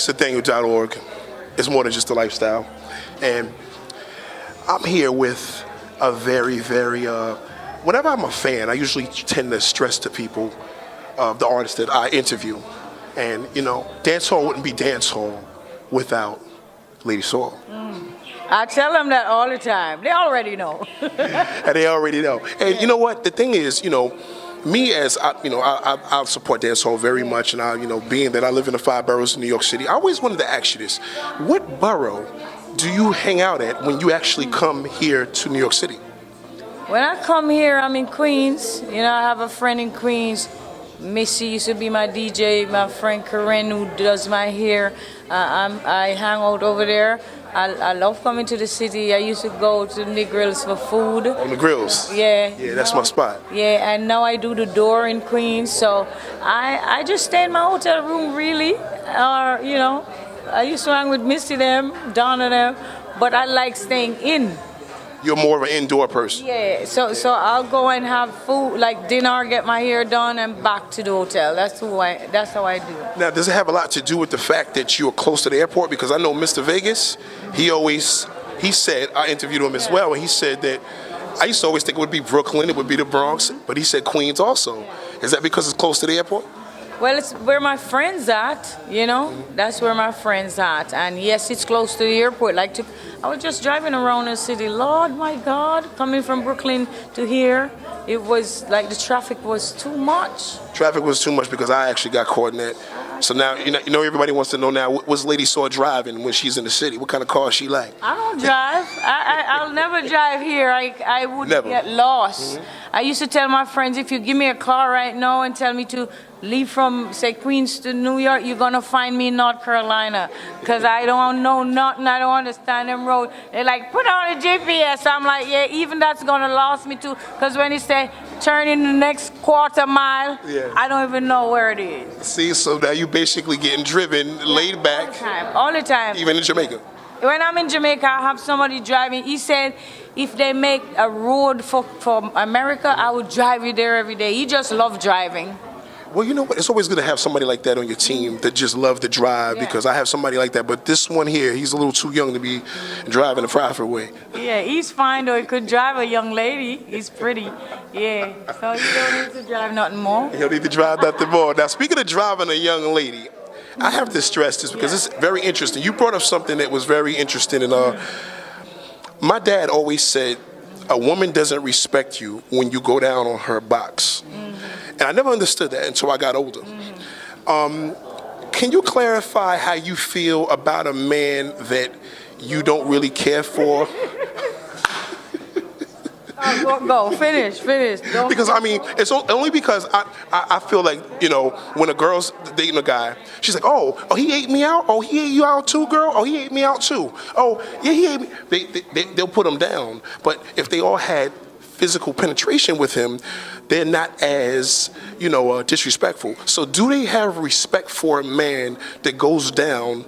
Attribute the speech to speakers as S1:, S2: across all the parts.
S1: accidental.org is more than just a lifestyle. And I'm here with a very, very, whenever I'm a fan, I usually tend to stress to people the artists that I interview. And, you know, dancehall wouldn't be dancehall without Lady Soul.
S2: I tell them that all the time. They already know.
S1: And they already know. And you know what? The thing is, you know, me as I support dancehall very much, and being that I live in the 5 boroughs in New York City, I always wanted to ask you this: what borough do you hang out at when you actually come here to New York City?
S2: When I come here, I'm in Queens. You know, I have a friend in Queens. Missy used to be my DJ. My friend Karen, who does my hair, I hang out over there. I love coming to the city. I used to go to the Grills for food.
S1: On the Grills?
S2: Yeah.
S1: Yeah, that's my spot.
S2: Yeah, and now I do the Door in Queens. So I just stay in my hotel room, really. Or, you know, I used to hang with Missy them, Donna them, but I like staying in.
S1: You're more of an indoor person.
S2: Yeah, so I'll go and have food, like dinner, get my hair done, and back to the hotel. That's how I do it.
S1: Now, does it have a lot to do with the fact that you're close to the airport? Because I know Mr. Vegas, he said, I interviewed him as well, and he said that I used to always think it would be Brooklyn, it would be the Bronx, but he said Queens also. Is that because it's close to the airport?
S2: Well, it's where my friends at, you know. That's where my friends at. And yes, it's close to the airport. I was just driving around the city. Lord, my God, coming from Brooklyn to here, it was like the traffic was too much.
S1: Traffic was too much because I actually got caught in that. So now, you know, everybody wants to know now, what's Lady Saw driving when she's in the city? What kind of car is she like?
S2: I don't drive. I'll never drive here. I would get lost. I used to tell my friends, if you give me a car right now and tell me to leave from, say, Queens to New York, you're going to find me in North Carolina. Because I don't know nothing. I don't understand them roads. They're like, put on a GPS. I'm like, yeah, even that's going to lose me too. Because when you say, turn in the next quarter mile, I don't even know where it is.
S1: See, so now you basically getting driven, laid back.
S2: All the time.
S1: Even in Jamaica.
S2: When I'm in Jamaica, I have somebody driving. He said, if they make a road for America, I would drive you there every day. He just loves driving.
S1: Well, you know what? It's always good to have somebody like that on your team that just love to drive, because I have somebody like that. But this one here, he's a little too young to be driving the proper way.
S2: Yeah, he's fine though. He could drive a young lady. He's pretty. Yeah, so you don't need to drive nothing more.
S1: You don't need to drive nothing more. Now, speaking of driving a young lady, I have to stress this because it's very interesting. You brought up something that was very interesting. And my dad always said, a woman doesn't respect you when you go down on her box. And I never understood that until I got older. Can you clarify how you feel about a man that you don't really care for?
S2: Go, finish.
S1: Because, I mean, it's only because I feel like, you know, when a girl's dating a guy, she's like, oh, he ate me out? Oh, he ate you out too, girl? Oh, he ate me out too. Oh, yeah, he ate me. They'll put him down. But if they all had physical penetration with him, they're not as, you know, disrespectful. So do they have respect for a man that goes down?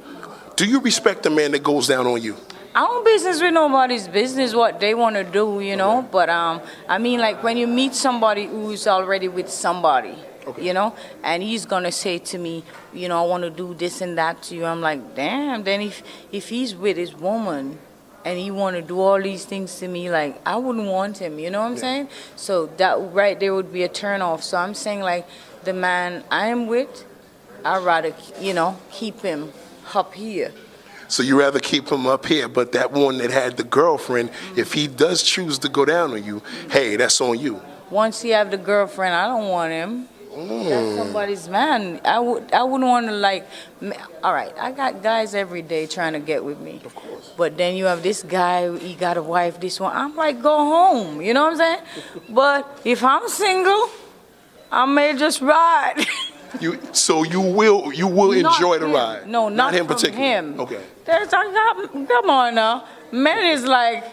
S1: Do you respect a man that goes down on you?
S2: I don't business with nobody's business what they want to do, you know. But I mean, like when you meet somebody who's already with somebody, you know, and he's gonna say to me, you know, I want to do this and that to you. I'm like, damn. Then if he's with his woman and he want to do all these things to me, like, I wouldn't want him, you know what I'm saying? So that right there would be a turn off. So I'm saying, like, the man I am with, I'd rather, you know, keep him up here.
S1: So you rather keep him up here, but that one that had the girlfriend, if he does choose to go down on you, hey, that's on you.
S2: Once he have the girlfriend, I don't want him. That's somebody's man. I wouldn't want to, like, all right, I got guys every day trying to get with me.
S1: Of course.
S2: But then you have this guy, he got a wife, this one. I'm like, go home, you know what I'm saying? But if I'm single, I may just ride.
S1: So you will enjoy the ride?
S2: No, not
S1: him
S2: from
S1: particularly.
S2: him.
S1: Okay.
S2: Come on now. Men is like,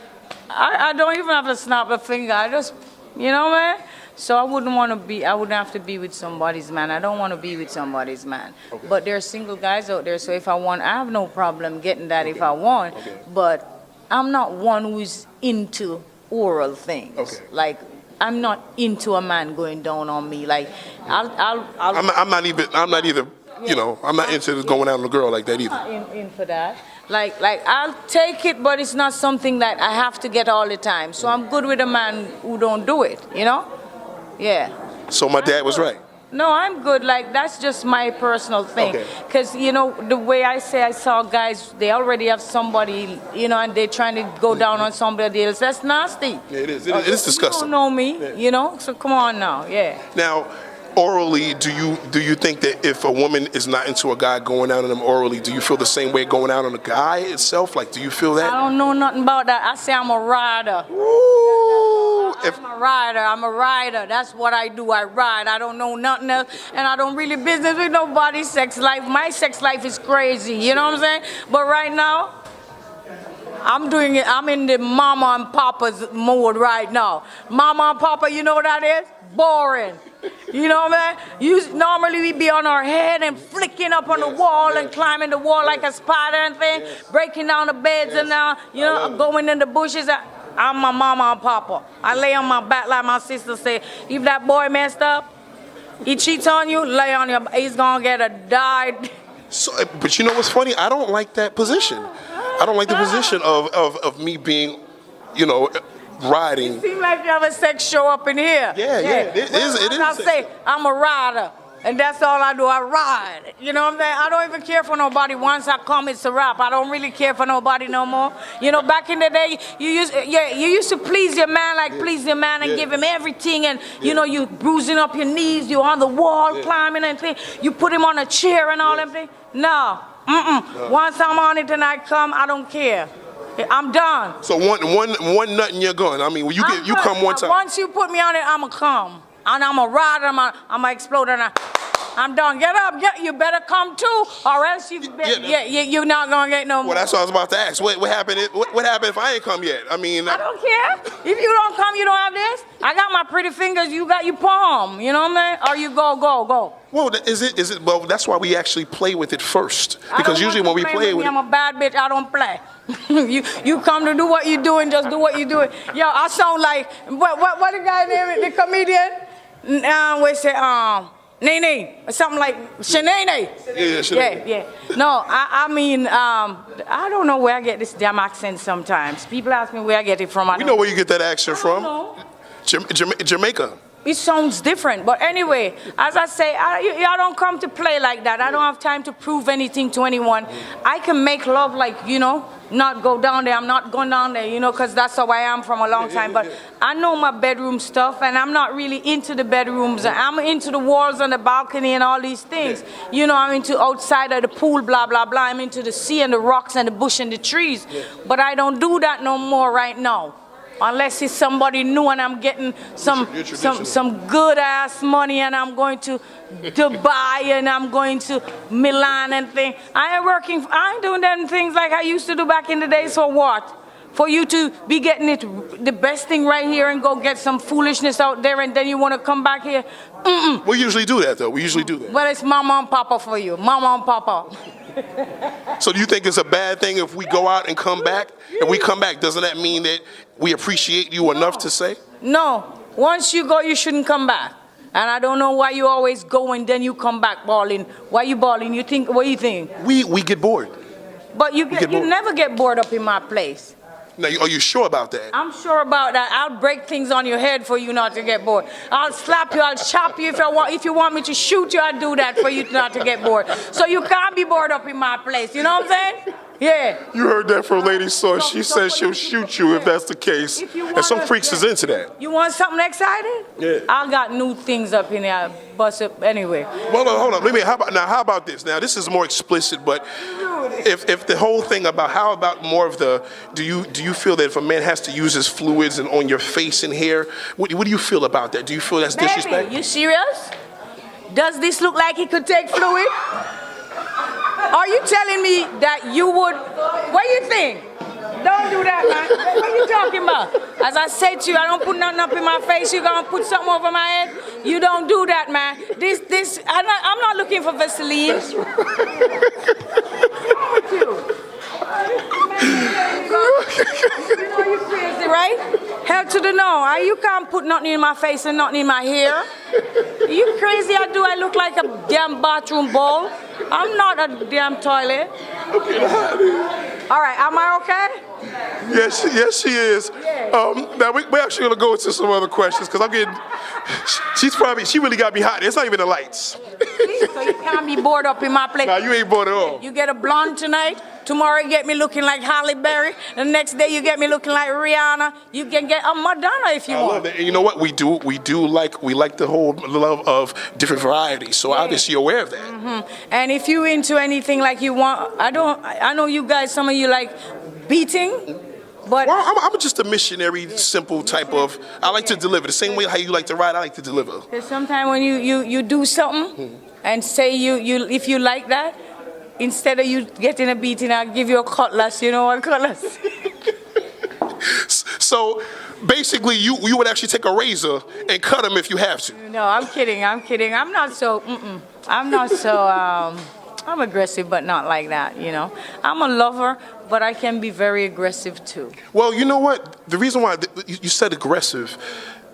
S2: I don't even have to snap a finger. I just, you know, man? So I wouldn't have to be with somebody's man. I don't want to be with somebody's man. Okay. But there are single guys out there, so if I want, I have no problem getting that if I want. Okay. But I'm not one who's into oral things. Okay. Like, I'm not into a man going down on me. Like, I'm not either
S1: you know, I'm not into going out on a girl like that either.
S2: I'm not in for that. Like I'll take it, but it's not something that I have to get all the time. So I'm good with a man who don't do it, you know? Yeah.
S1: So my dad was right.
S2: No, I'm good. Like, that's just my personal thing. Because, you know, the way I saw guys, they already have somebody, you know, and they're trying to go down on somebody else. That's nasty.
S1: Yeah, it is. It is disgusting.
S2: You don't know me, you know? So come on now, yeah.
S1: Now, orally, do you think that if a woman is not into a guy going out on them orally, do you feel the same way going out on a guy itself? Like, do you feel that?
S2: I don't know nothing about that. I say I'm a rider.
S1: Ooh,
S2: I'm a rider. That's what I do. I ride. I don't know nothing else. And I don't really business with nobody's sex life. My sex life is crazy. You know what I'm saying? But right now, I'm doing it. I'm in the mama and papa's mode right now. Mama and papa, you know what that is? Boring. You know what I mean? Normally we be on our head and flicking up on the wall and climbing the wall like a spider and thing, breaking down the beds and you know, going in the bushes. I'm my mama and papa. I lay on my back like my sister said. If that boy messed up, he cheats on you, lay on your back. He's gonna get a died.
S1: So, but you know what's funny? I don't like that position. I don't like the position of me being, you know, riding.
S2: It seems like you have a sex show up in here.
S1: Yeah. It is.
S2: I say I'm a rider, and that's all I do. I ride. You know what I'm saying? I don't even care for nobody. Once I come, it's a wrap. I don't really care for nobody no more. You know, back in the day, you used to please your man, please your man and give him everything, and you know, you bruising up your knees, you on the wall climbing and things. You put him on a chair and all them things. No. Once I'm on it and I come, I don't care. I'm done.
S1: So one nut and you're gone. I mean, when you come one time.
S2: Once you put me on it, I'ma come. And I'm a rider, I'm a exploder, and I'm done. Get up, you better come too, or else you're not gonna get no more.
S1: Well, that's what I was about to ask. What happened? What happened if I ain't come yet? I mean,
S2: I don't care. If you don't come, you don't have this. I got my pretty fingers. You got your palm. You know what I mean? Or you go.
S1: Well, is it? Well, that's why we actually play with it first. Because usually when we play with it,
S2: I'm a bad bitch. I don't play. you come to do what you do and just do what you do. Yo, I sound like what the guy name? The comedian? We say Nene, or something like Shanae. Yeah. No, I mean, I don't know where I get this damn accent sometimes. People ask me where I get it from.
S1: We know where you get that accent from. Jamaica.
S2: It sounds different. But anyway, as I say, I don't come to play like that. I don't have time to prove anything to anyone. I can make love like, you know, not go down there. I'm not going down there, you know, because that's how I am from a long time. But I know my bedroom stuff, and I'm not really into the bedrooms. I'm into the walls and the balcony and all these things. You know, I'm into outside of the pool, blah, blah, blah. I'm into the sea and the rocks and the bush and the trees. But I don't do that no more right now. Unless it's somebody new and I'm getting some good ass money and I'm going to Dubai and I'm going to Milan and things. I ain't doing them things like I used to do back in the days. For what? For you to be getting the best thing right here and go get some foolishness out there and then you want to come back here?
S1: We usually do that though. We usually do that.
S2: Well, it's mama and papa for you. Mama and papa.
S1: So do you think it's a bad thing if we go out and come back? If we come back, doesn't that mean that we appreciate you enough to say?
S2: No. Once you go, you shouldn't come back. And I don't know why you always go and then you come back bawling. Why you bawling? What do you think?
S1: We get bored.
S2: But you never get bored up in my place.
S1: Now, are you sure about that?
S2: I'm sure about that. I'll break things on your head for you not to get bored. I'll slap you, I'll chop you. If you want me to shoot you, I'll do that for you not to get bored. So you can't be bored up in my place. You know what I'm saying? Yeah.
S1: You heard that from Lady Sauce. She says she'll shoot you if that's the case. And some freaks is into that.
S2: You want something exciting?
S1: Yeah.
S2: I got new things up in there. Bust up anyway.
S1: Well, hold on. How about this? Now, this is more explicit, but if the whole thing how about more of the, do you feel that if a man has to use his fluids and on your face and hair, what do you feel about that? Do you feel that's disrespect?
S2: You serious? Does this look like he could take fluid? Are you telling me that you would? What do you think? Don't do that, man. What are you talking about? As I said to you, I don't put nothing up in my face. You gonna put something over my head? You don't do that, man. I'm not looking for Vaseline. What's wrong with you? You know you crazy, right? Hell to the no. You can't put nothing in my face and nothing in my hair. Are you crazy? I look like a damn bathroom bowl. I'm not a damn toilet. All right, am I okay?
S1: Yes, she is. Now we're actually gonna go into some other questions because I'm getting. She really got me hot. It's not even the lights.
S2: So you can't be bored up in my place.
S1: Nah, you ain't bored at all.
S2: You get a blonde tonight. Tomorrow you get me looking like Halle Berry. The next day you get me looking like Rihanna. You can get a Madonna if you want.
S1: I love that. And you know what? We like the whole love of different varieties. So obviously you're aware of that.
S2: Mm-hmm. And if you into anything like you want, I know you guys, some of you like beating. But
S1: well, I'm just a missionary, simple type of. I like to deliver the same way how you like to ride. I like to deliver.
S2: Because sometimes when you do something and say you if you like that, instead of you getting a beating, I'll give you a cutlass. You know what cutlass?
S1: So basically, you would actually take a razor and cut him if you have to.
S2: No, I'm kidding. I'm not so. I'm not so. I'm aggressive, but not like that. You know, I'm a lover, but I can be very aggressive too.
S1: Well, you know what? The reason why you said aggressive,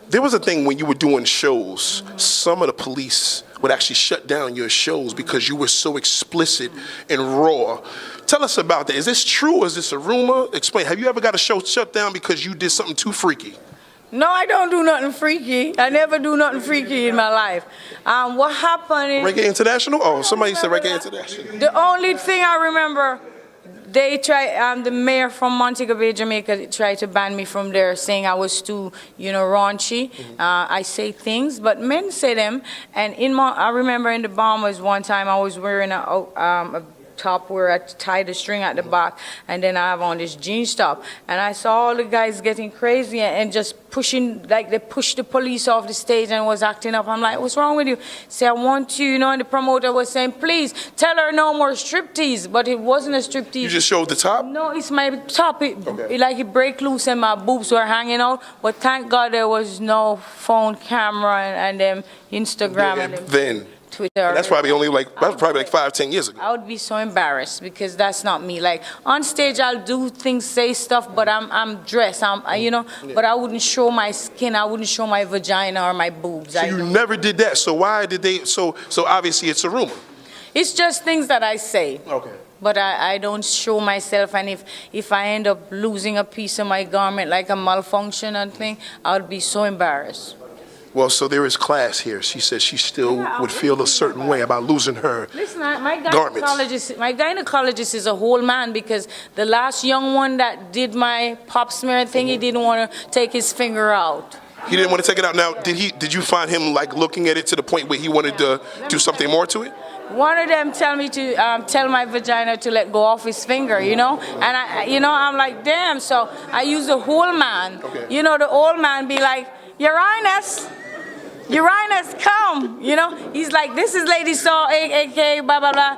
S1: there was a thing when you were doing shows, some of the police would actually shut down your shows because you were so explicit and raw. Tell us about that. Is this true or is this a rumor? Explain. Have you ever got a show shut down because you did something too freaky?
S2: No, I don't do nothing freaky. I never do nothing freaky in my life. What happened is...
S1: Reggae International? Oh, somebody said Reggae International.
S2: The only thing I remember, they tried, the mayor from Montego Bay, Jamaica, tried to ban me from there, saying I was too, raunchy. I say things, but men say them. And I remember in the Bombers one time, I was wearing a top where I tied the string at the back, and then I have on this jeans top, and I saw all the guys getting crazy and just pushing, like they pushed the police off the stage and was acting up. I'm like, what's wrong with you? Say, I want you, and the promoter was saying, please tell her no more striptease, but it wasn't a striptease.
S1: You just showed the top?
S2: No, it's my top. It break loose and my boobs were hanging out, but thank God there was no phone camera and them Instagram and them
S1: then.
S2: Twitter.
S1: That's probably like 5-10 years ago.
S2: I would be so embarrassed because that's not me. Like on stage, I'll do things, say stuff, but I'm dressed. But I wouldn't show my skin. I wouldn't show my vagina or my boobs.
S1: So you never did that. So why did they? So obviously it's a rumor.
S2: It's just things that I say.
S1: Okay.
S2: But I don't show myself, and if I end up losing a piece of my garment, like a malfunction and thing, I would be so embarrassed.
S1: Well, so there is class here. She said she still would feel a certain way about losing her garments.
S2: My gynecologist is a whole man because the last young one that did my pap smear thing, he didn't want to take his finger out.
S1: He didn't want to take it out. Now, did you find him like looking at it to the point where he wanted to do something more to it?
S2: One of them tell me to tell my vagina to let go off his finger, and I'm like, damn. So I use the whole man.
S1: Okay.
S2: The old man be like, Your Highness, come. He's like, this is Lady Saw, aka blah blah blah.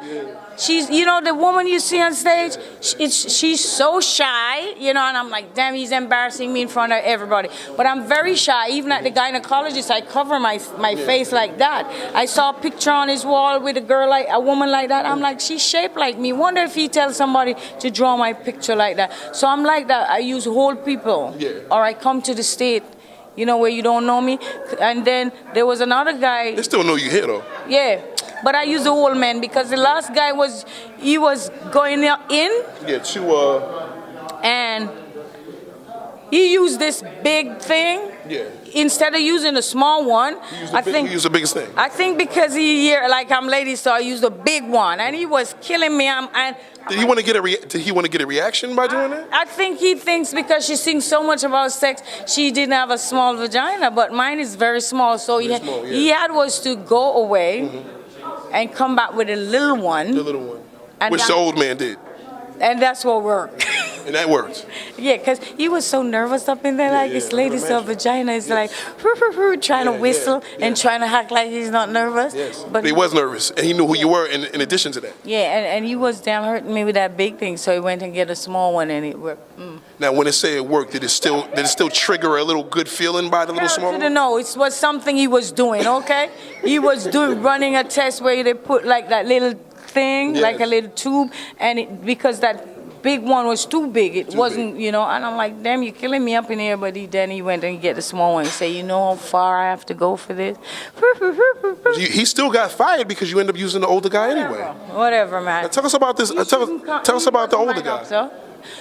S2: She's, the woman you see on stage, she's so shy, and I'm like, damn, he's embarrassing me in front of everybody. But I'm very shy. Even at the gynecologist, I cover my face like that. I saw a picture on his wall with a woman like that. I'm like, she's shaped like me. Wonder if he tells somebody to draw my picture like that. So I'm like that. I use whole people. Yeah. Or I come to the state, where you don't know me. And then there was another guy.
S1: They still know you here, though.
S2: Yeah. But I use the whole man because the last guy was going in.
S1: Yeah,
S2: and he used this big thing. Yeah. Instead of using the small one,
S1: he used the biggest thing.
S2: I think because I'm lady, so I used the big one, and he was killing me.
S1: Did he want to get a reaction by doing that?
S2: I think he thinks because she sings so much about sex, she didn't have a small vagina, but mine is very small. So he had was to go away and come back with a little one.
S1: The little one. Which the old man did.
S2: And that's what worked.
S1: And that worked.
S2: Yeah, because he was so nervous up in there, his lady saw vagina is like, trying to whistle and trying to act like he's not nervous.
S1: Yes. But he was nervous, and he knew who you were in addition to that.
S2: Yeah, and he was damn hurting me with that big thing, so he went and get a small one, and it worked.
S1: Now, when it said it worked, did it still trigger a little good feeling by the little small one?
S2: No, it was something he was doing, okay? He was running a test where they put like that little thing, like a little tube, and because that big one was too big. It
S1: Too
S2: wasn't,
S1: big.
S2: you know, and I'm like, damn, you're killing me up in here. But then he went and get the small one and say, you know how far I have to go for this?
S1: He still got fired because you end up using the older guy anyway.
S2: Whatever, man.
S1: Now, tell us about this. Tell us about the older guy.
S2: Doctor.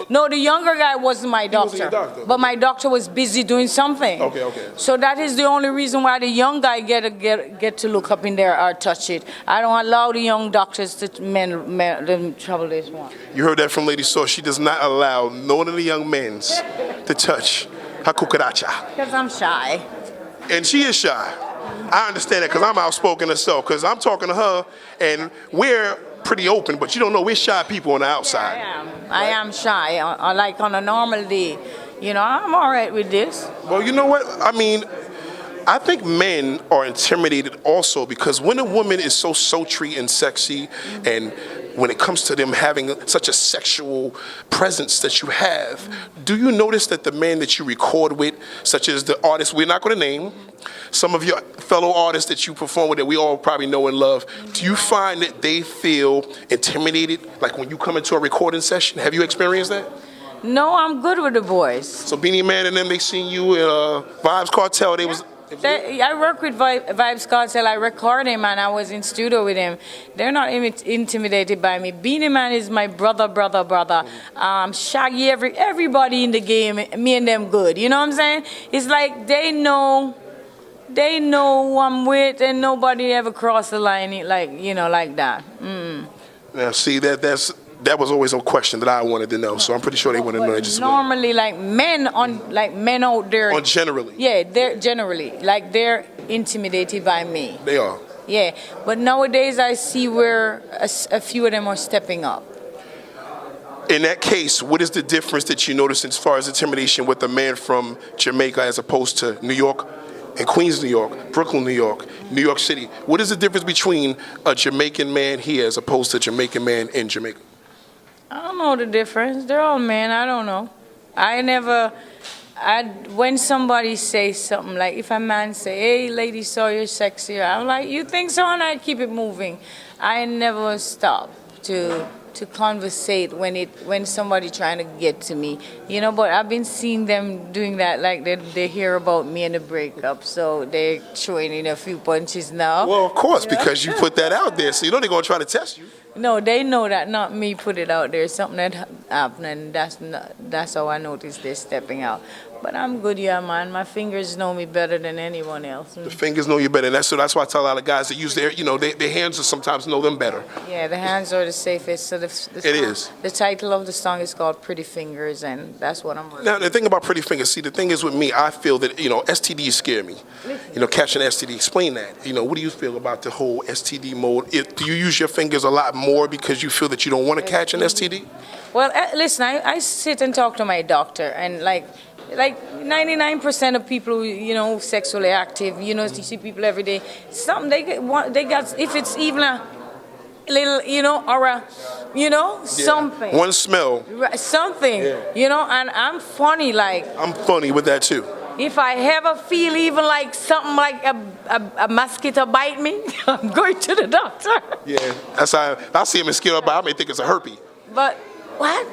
S2: No, the younger guy wasn't my doctor.
S1: wasn't your doctor.
S2: But my doctor was busy doing something.
S1: Okay.
S2: So that is the only reason why the young guy get to look up in there or touch it. I don't allow the young doctors to them trouble this one.
S1: You heard that from Lady Source. She does not allow none of the young men to touch her cucaracha.
S2: Because I'm shy.
S1: And she is shy. I understand that because I'm outspoken herself. Because I'm talking to her, and we're pretty open, but you don't know we're shy people on the outside.
S2: Yeah, I am shy. Like on a normal day, you know, I'm all right with this.
S1: Well, you know what? I mean, I think men are intimidated also because when a woman is so sultry and sexy, and when it comes to them having such a sexual presence that you have, do you notice that the men that you record with, such as the artists we're not going to name, some of your fellow artists that you perform with that we all probably know and love, do you find that they feel intimidated, like when you come into a recording session? Have you experienced that?
S2: No, I'm good with the boys.
S1: So Beanie Man and them, they seen you in Vibes Cartel, they was...
S2: I work with Vibes Cartel. I record him and I was in studio with him. They're not intimidated by me. Beanie Man is my brother. Shaggy, everybody in the game, me and them good. You know what I'm saying? It's like they know who I'm with and nobody ever crossed the line like that.
S1: Now see, that was always a question that I wanted to know, so I'm pretty sure they want to know that just
S2: normally men out there.
S1: on generally.
S2: Yeah, they're intimidated by me.
S1: They are.
S2: Yeah, but nowadays I see where a few of them are stepping up.
S1: In that case, what is the difference that you notice as far as intimidation with a man from Jamaica as opposed to New York and Queens, New York, Brooklyn, New York, New York City? What is the difference between a Jamaican man here as opposed to a Jamaican man in Jamaica?
S2: I don't know the difference. They're all men. I don't know. When somebody says something, like if a man say, hey, lady, so you're sexy, I'm like, you think so? And I keep it moving. I never stop to conversate when somebody trying to get to me, you know. But I've been seeing them doing that, like they hear about me and the breakup, so they're throwing in a few punches now.
S1: Well, of course, because you put that out there, so you know they're gonna try to test you.
S2: No, they know that, not me put it out there. Something that happened, and that's how I noticed they're stepping out. But I'm good, yeah, man. My fingers know me better than anyone else.
S1: The fingers know you better. That's why I tell a lot of guys that use their hands sometimes know them better.
S2: Yeah, the hands are the safest. So the title of the song is called Pretty Fingers, and that's what I'm working.
S1: Now, the thing about Pretty Fingers, see, the thing is with me, I feel that, STDs scare me. Catching an STD. Explain that. What do you feel about the whole STD mode? Do you use your fingers a lot more because you feel that you don't want to catch an STD?
S2: Well, listen, I sit and talk to my doctor, and like 99% of people who, sexually active, you see people every day. Something they got, if it's even a little, or a, something.
S1: One smell.
S2: Something, and I'm funny, like.
S1: I'm funny with that too.
S2: If I ever feel even like something like a mosquito bite me, I'm going to the doctor.
S1: Yeah, that's how I see a mosquito bite, I may think it's a herpes.
S2: But. What?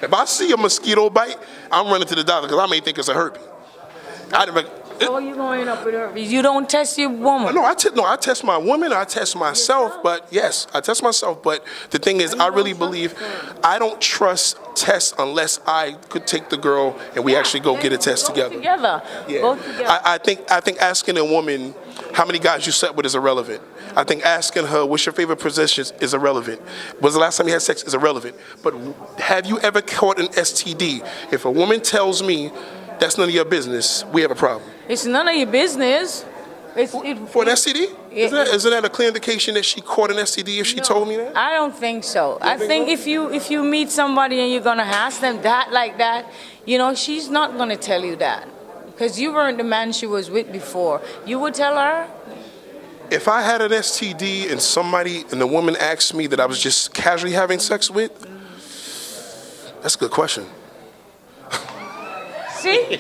S1: If I see a mosquito bite, I'm running to the doctor because I may think it's a herpes.
S2: So you going up with herpes? You don't test your woman?
S1: No, I test my woman. I test myself. But yes, I test myself. But the thing is, I really believe I don't trust tests unless I could take the girl and we actually go get a test together.
S2: Yeah. Both together.
S1: I think asking a woman how many guys you slept with is irrelevant. I think asking her what's your favorite position is irrelevant. When's the last time you had sex is irrelevant. But have you ever caught an STD? If a woman tells me that's none of your business, we have a problem.
S2: It's none of your business.
S1: For an STD? Isn't that a clear indication that she caught an STD if she told me that?
S2: I don't think so. I think if you meet somebody and you're gonna ask them that like that, she's not gonna tell you that. Because you weren't the man she was with before. You would tell her?
S1: If I had an STD and the woman asked me that I was just casually having sex with, that's a good question.
S2: See?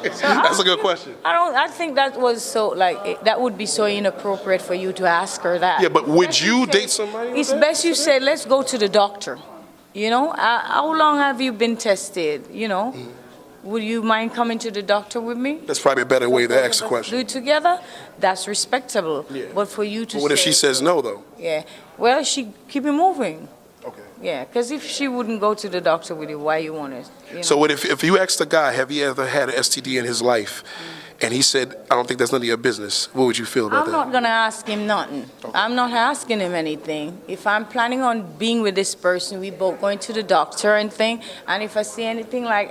S1: That's a good question.
S2: I think that was that would be so inappropriate for you to ask her that.
S1: Yeah, but would you date somebody?
S2: It's best you said, let's go to the doctor. You know, how long have you been tested? You know, would you mind coming to the doctor with me?
S1: That's probably a better way to ask the
S2: Do
S1: question.
S2: it together. That's respectable.
S1: Yeah.
S2: But for you to
S1: But what if she says no, though?
S2: yeah, well, she keep it moving.
S1: Okay.
S2: Yeah, because if she wouldn't go to the doctor with you, why you want to? You know?
S1: So what if you asked the guy, have you ever had an STD in his life? And he said, I don't think that's none of your business. What would you feel about
S2: I'm
S1: that?
S2: not going to ask him nothing.
S1: Okay.
S2: I'm not asking him anything. If I'm planning on being with this person, we both going to the doctor and thing, and if I see anything like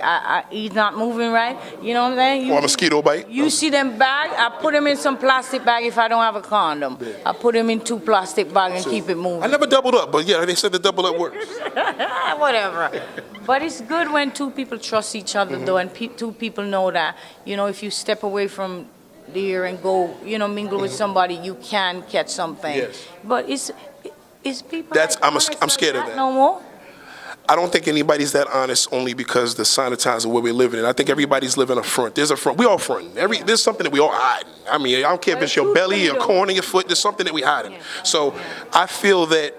S2: he's not moving right, you know what I'm saying?
S1: Or a mosquito bite?
S2: You see them bag, I put them in some plastic bag if I don't have a condom.
S1: Yeah.
S2: I put them in 2 plastic bags and keep it moving.
S1: I never doubled up, but yeah, they said the double up works.
S2: Whatever. But it's good when 2 people trust each other, though, and 2 people know that, you know, if you step away from there and go, you know, mingle with somebody, you can catch something.
S1: Yes.
S2: But it's people.
S1: That's-
S2: like
S1: I'm
S2: honest
S1: scared of
S2: like
S1: that.
S2: No more.
S1: I don't think anybody's that honest only because the sanitizer where we're living in. I think everybody's living a front. There's a front. We all front. There's something that we all hide. I mean, I don't care if it's your belly, your corn, or your foot. There's something that we hiding. So I feel that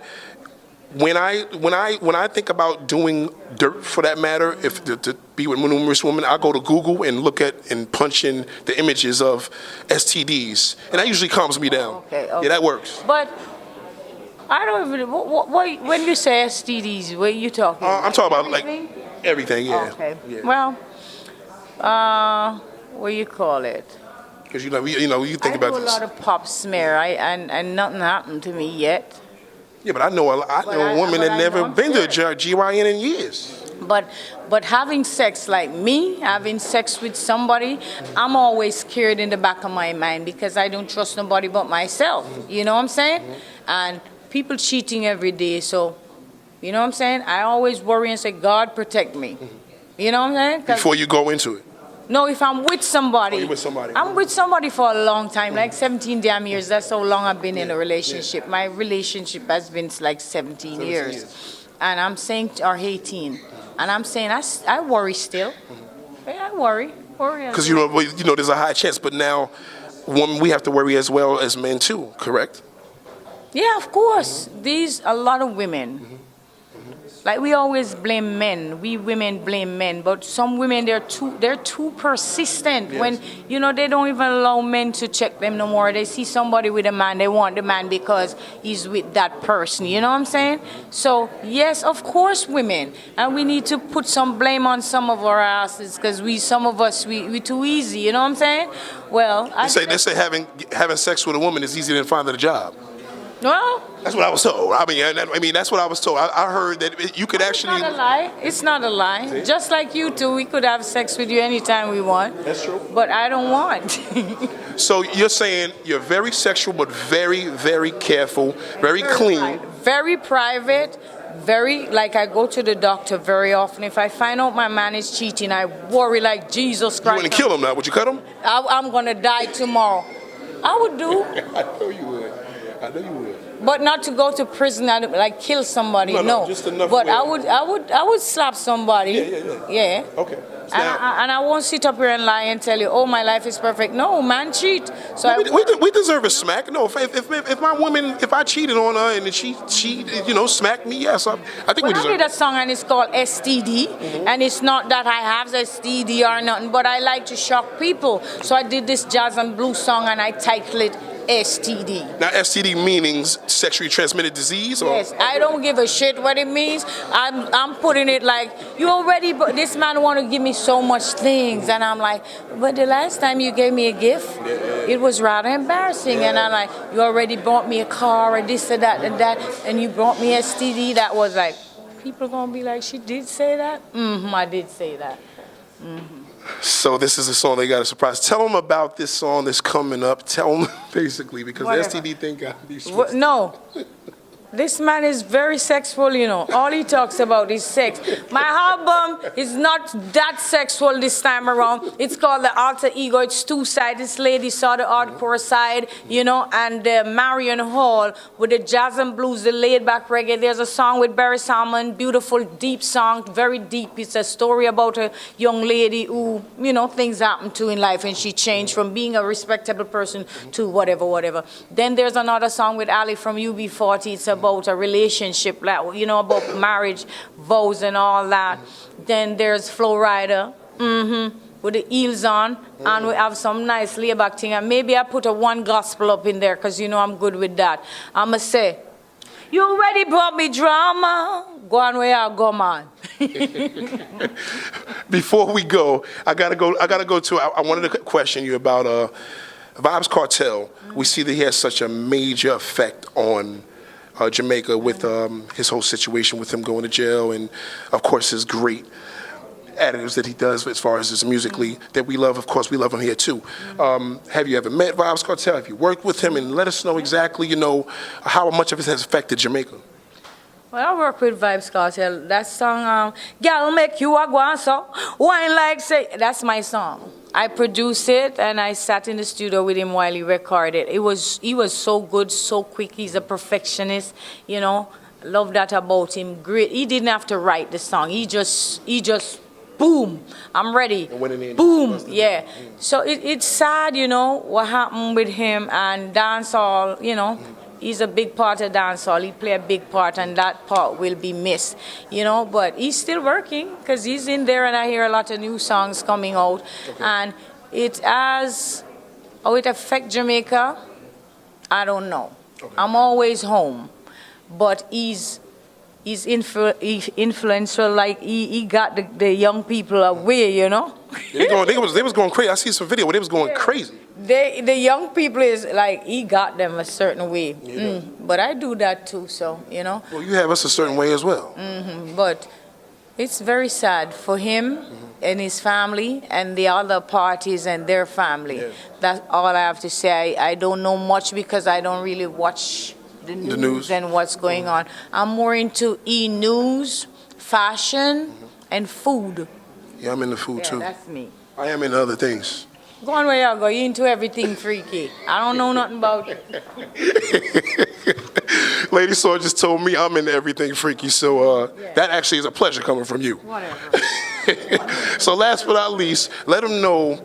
S1: when I think about doing dirt, for that matter, if to be with numerous women, I go to Google and look at and punch in the images of STDs, and that usually calms me down.
S2: Okay.
S1: Yeah, that works.
S2: But I don't even. What when you say STDs, what are you talking?
S1: I'm talking about like
S2: Everything?
S1: everything. Yeah.
S2: Okay.
S1: Yeah.
S2: Well, what do you call it?
S1: Because you think
S2: I
S1: about
S2: do a
S1: this.
S2: lot of pop smear, and nothing happened to me yet.
S1: Yeah, but I know a woman that never
S2: I'm
S1: been to a
S2: scared.
S1: GYN in years.
S2: But having sex like me, having sex with somebody, I'm always scared in the back of my mind because I don't trust nobody but myself. You know what I'm saying? And people cheating every day, so you know what I'm saying? I always worry and say, God protect me. You know what I'm saying? 'Cause-
S1: Before you go into it.
S2: no, if I'm with somebody.
S1: Oh, you're with somebody.
S2: I'm with somebody for a long time, like 17 damn years. That's how long I've been in a relationship. My relationship has been like 17 years. And I'm saying, or 18. And I'm saying, I worry still. Yeah, I worry.
S1: Because you know there's a high chance, but now women, we have to worry as well as men too, correct?
S2: Yeah, of course. A lot of women. Like we always blame men. We women blame men, but some women they're too persistent.
S1: Yes.
S2: When they don't even allow men to check them no more. They see somebody with a man, they want the man because he's with that person. You know what I'm saying? So yes, of course, women, and we need to put some blame on some of our asses because some of us we too easy. You know what I'm saying? Well,
S1: They say having sex with a woman is easier than finding a job.
S2: well.
S1: That's what I was told. I mean, that's what I was told. I heard that you could actually.
S2: It's not a lie. It's not a lie.
S1: See?
S2: Just like you two, we could have sex with you anytime we want.
S1: That's true.
S2: But I don't want.
S1: So you're saying you're very sexual, but very, very careful, very clean.
S2: Very private. Very, like I go to the doctor very often. If I find out my man is cheating, I worry like Jesus
S1: You
S2: Christ.
S1: wouldn't kill him now. Would you cut him?
S2: I'm going to die tomorrow. I would do.
S1: I know you would. I know you would.
S2: But not to go to prison and like kill somebody.
S1: No, just enough
S2: But
S1: where-
S2: I would slap somebody. Yeah.
S1: Okay.
S2: And I won't sit up here and lie and tell you, oh, my life is perfect. No, man cheat. So
S1: we deserve a smack. No, if my woman, if I cheated on her and she smacked me, yes, I think we
S2: I
S1: deserve
S2: did a song and it's called STD, and it's not that I have STD or nothing, but I like to shock people. So I did this jazz and blues song and I titled it STD.
S1: Now, STD meanings sexually transmitted disease? Or?
S2: Yes, I don't give a shit what it means. I'm putting it like, this man want to give me so much things, and I'm like, but the last time you gave me a gift, it was rather embarrassing, and I'm like, you already bought me a car, or this, or that, and that, and you brought me STD. That was like, people gonna be like, she did say that? I did say that.
S1: So this is a song they got a surprise. Tell them about this song that's coming up. Tell them basically because
S2: Whatever.
S1: the STD thing got these.
S2: No. This man is very sexual, All he talks about is sex. My album is not that sexual this time around. It's called The Alter Ego. It's two-sided. This lady saw the hardcore side, and Marion Hall with the jazz and blues, the laid-back reggae. There's a song with Barry Salmon, beautiful, deep song, very deep. It's a story about a young lady who, things happened to in life, and she changed from being a respectable person to whatever. Then there's another song with Ali from UB40. It's about a relationship, like, you know, about marriage, vows and all that. Then there's Flow Rider, with the heels on, and we have some nice layback thing, and maybe I put a one gospel up in there, because you know I'm good with that. I'ma say, you already brought me drama. Go on where I go, man.
S1: Before we go, I gotta go to. I wanted to question you about Vybz Cartel. We see that he has such a major effect on Jamaica with his whole situation with him going to jail, and of course his great additives that he does as far as his musically that we love. Of course, we love him here too. Have you ever met Vybz Cartel? Have you worked with him? And let us know exactly, you know, how much of it has affected Jamaica.
S2: Well, I work with Vybz Cartel. That song, "Gal Make You a Guanso," wine like say, that's my song. I produced it and I sat in the studio with him while he recorded. He was so good, so quick. He's a perfectionist, you know. Love that about him. Great. He didn't have to write the song. He just boom, I'm ready. Boom, yeah. So it's sad, you know, what happened with him, and dancehall, you know, he's a big part of dancehall. He play a big part, and that part will be missed, you know. But he's still working, because he's in there, and I hear a lot of new songs coming out. And how it affect Jamaica, I don't know. I'm always home, but he's influential, like he got the young people away, you know.
S1: They was going crazy. I see some video where they was going crazy.
S2: The young people is like, he got them a certain way. But I do that too, so, you know.
S1: Well, you have us a certain way as well.
S2: But it's very sad for him and his family and the other parties and their family. Yeah. That's all I have to say. I don't know much because I don't really watch the news and what's going on. I'm more into e-news, fashion, and food.
S1: Yeah, I'm into food too.
S2: That's me.
S1: I am into other things.
S2: Go on where you go. You into everything freaky. I don't know nothing about it.
S1: Lady Saw just told me I'm into everything freaky, so that actually is a pleasure coming from you.
S2: Whatever.
S1: So last but not least, let them know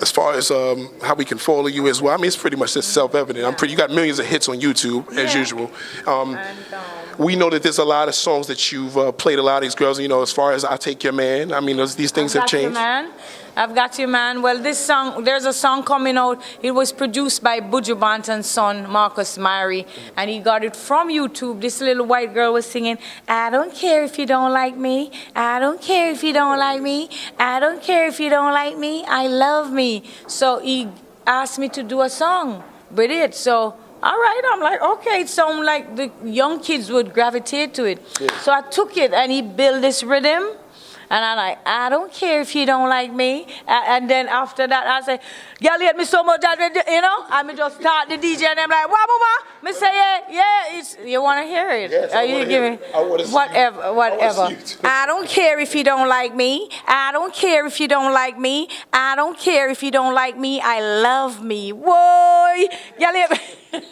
S1: as far as how we can follow you as well. I mean, it's pretty much just self-evident. You got millions of hits on YouTube, as usual. We know that there's a lot of songs that you've played a lot of these girls, you know, as far as I Take Your Man. I mean, these things have changed.
S2: I've Got You Man. Well, this song, there's a song coming out. It was produced by Buju Banton's son, Marcus Myrie, and he got it from YouTube. This little white girl was singing, "I don't care if you don't like me. I don't care if you don't like me. I don't care if you don't like me. I love me." So he asked me to do a song with it. So, all right, I'm like, okay, it sounds like the young kids would gravitate to it. Yeah. So I took it and he built this rhythm. And I'm like, I don't care if you don't like me. And then after that, I say, "Girl, you hate me so much that, you know?" And me just start the DJ, and I'm like, "What? Me say, yeah, you want to hear it?
S1: Yes, I
S2: you give me whatever. I don't care if you don't like me. I don't care if you don't like me. I don't care if you don't like me. I love me. Whoa, girl, you hate me."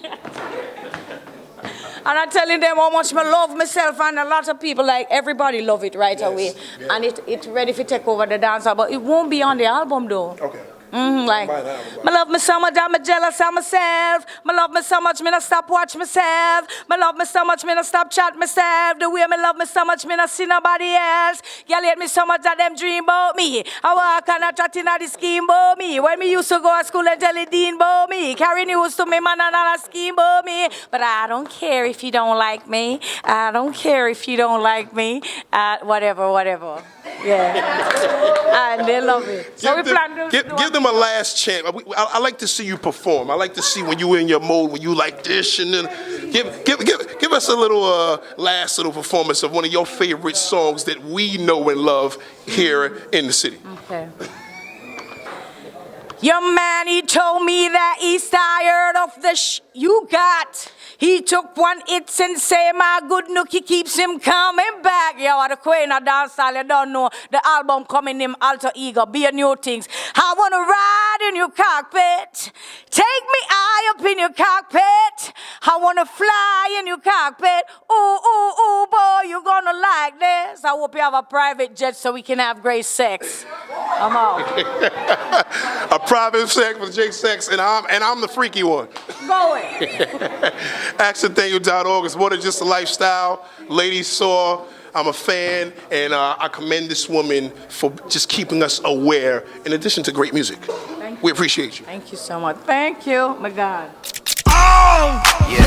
S2: And I'm telling them how much I love myself, and a lot of people, like, everybody love it right away. Yeah. And it's ready to take over the dance, but it won't be on the album, though.
S1: Okay.
S2: Like, I love me so much, I'm jealous of myself. I love me so much, me not stop watch myself. I love me so much, me not stop chat myself. The way me love me so much, me not see nobody else. Y'all hate me so much that them dream about me. I walk and I chat in the scheme about me. When me used to go to school and tell the dean about me. Carry news to me, man, and a scheme about me. But I don't care if you don't like me. I don't care if you don't like me. Whatever. Yeah. And they love it. So we plan to
S1: give them a last chance. I like to see you perform. I like to see when you in your mode, when you like this, and then give us a little last little performance of one of your favorite songs that we know and love here in the city.
S2: Okay. Your man, he told me that he's tired of the you got. He took one hit and say, my good nookie keeps him coming back. Yo, the queen of dancehall, you don't know. The album coming in Alter Ego, Be a New Things. I want to ride in your cockpit. Take me high up in your cockpit. I wanna fly in your cockpit. Ooh, ooh, ooh, boy, you're gonna like this. I hope you have a private jet so we can have great sex. I'm out.
S1: A private sex with Jake Sex, and I'm the freaky one.
S2: Go it.
S1: Accidental.org is more than just a lifestyle. Ladies saw, I'm a fan, and I commend this woman for just keeping us aware, in addition to great music.
S2: Thank you.
S1: We appreciate you.
S2: Thank you so much. Thank you, my God.
S3: Oh! Yeah.